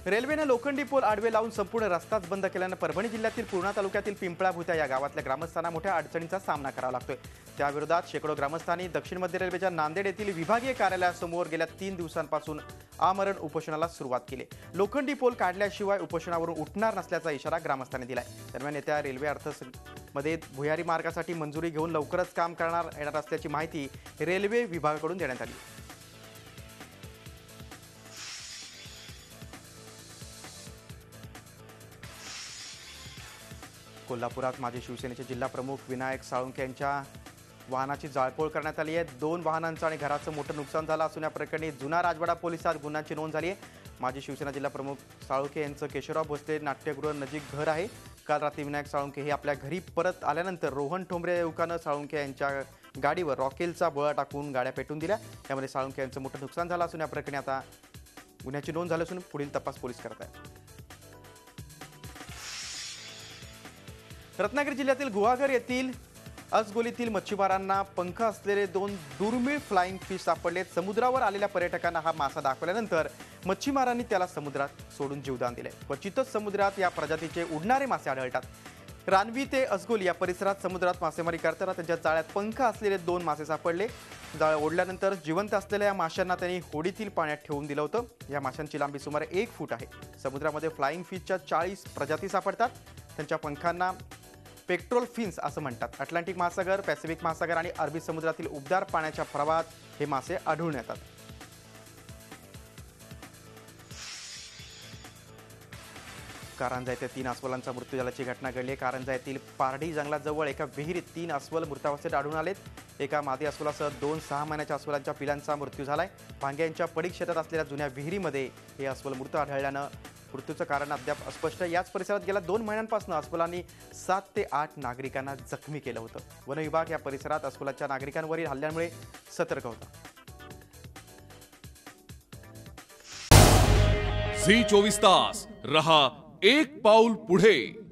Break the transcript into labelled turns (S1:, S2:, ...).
S1: रेल्वेने लोखंडी पोल आडवे लावून संपूर्ण रस्ताच बंद केल्याने परभणी जिल्ह्यातील पूर्णा तालुक्यातील पिंपळा भुत्या या गावातल्या ग्रामस्थांना मोठ्या अडचणींचा सामना करावा लागतोय। त्याविरोधात शेकडो ग्रामस्थांनी दक्षिण मध्य रेल्वेच्या नांदेड येथील विभागीय कार्यालयासमोर गेल्या 3 दिवसांपासून आमरण उपोषणाला सुरुवात केली। लोखंडी पोल काढल्याशिवाय उपोषणावरून उठणार नसल्याचा इशारा ग्रामस्थांनी दिलाय। दरम्यान येत्या रेल्वे अर्थसंकल्पामध्ये भुयारी मार्गासाठी मंजुरी घेऊन लवकरच काम करणार येणार असल्याची माहिती रेल्वे विभागाकडून देण्यात आली। कोल्हापुरात माजी शिवसेनेचे जिल्हा प्रमुख विनायक साळुंखे यांच्या वाहनाची जाळपोळ करण्यात आली आहे। 2 वाहनांचं आणि घराचं मोठं नुकसान झालं असून या प्रकरणी जुना राजवाडा पोलिसात गुन्ह्याची नोंद झाली आहे। माजी शिवसेना जिल्हा प्रमुख साळुंखे यांचं केशवराव भोसले नाट्यगृह नजीक घर आहे। काल रात्री विनायक साळुंखे हे आपल्या घरी परत आल्यानंतर रोहन ठोंबरे या युवकानं साळुंखे यांच्या गाडीवर रॉकेलचा गोळा टाकून गाड्या पेटून दिल्या। यामध्ये साळुंखे यांचं मोठं नुकसान झालं असून या प्रकरणी आता गुन्ह्याची नोंद झाली असून पुढील तपास पोलीस करत आहेत। रत्नागिरी जिल्ह्यातील गुहागर येथील असगोलीतील मच्छीमारांना पंख असलेले 2 दुर्मिळ फ्लाइंग फिश सापडले। समुद्रावर आलेल्या पर्यटकांना हा मासा दाखवल्यानंतर मच्छीमारांनी त्याला समुद्रात सोडून जीवदान दिले। क्वचितच समुद्रात या प्रजातीचे उडणारे मासे आढळतात। रानवी ते असगोली या परिसरात समुद्रात मासेमारी करताना त्यांच्या जाळ्यात पंख असलेले 2 मासे सापडले। जाळ ओढल्यानंतर जिवंत असलेल्या या माशांना त्यांनी होडीतील पाण्यात ठेवून दिलं होतं। या माशांची लांबी सुमारे 1 फूट आहे। समुद्रामध्ये फ्लाइंग फिशच्या 40 प्रजाती सापडतात। त्यांच्या पंखांना पेट्रोल फिन्स असं म्हणतात। अटलांटिक महासागर, पॅसिफिक महासागर आणि अरबी समुद्रातील उबदार पाण्याच्या प्रवाहात हे मासे आढळून येतात। कारंजा येथे 3 अस्वलांचा मृत्यू झाल्याची घटना घडली। कारंजा येथील पारडी जंगलाजवळ एका विहिरीत 3 अस्वल मृतावस्थेत आढळून आलेत। एका मादी अस्वलासह 2 6 महिन्याच्या अस्वलांच्या पिलांचा मृत्यू झालाय। भांग्यांच्या पडीक शेतात असलेल्या जुन्या विहिरीमध्ये हे अस्वल मृत आढळल्यानं मृत्यूचं कारण अद्याप अस्पष्ट। याच परिसरात गेल्या 2 महिन्यांपासून अस्वलांनी 7 ते 8 नागरिकांना जखमी केलं होतं। वन विभाग या परिसरात अस्वलाच्या नागरिकांवरील हल्ल्यामुळे सतर्क होता।
S2: झी 24 तास रहा एक पाऊल पुढे।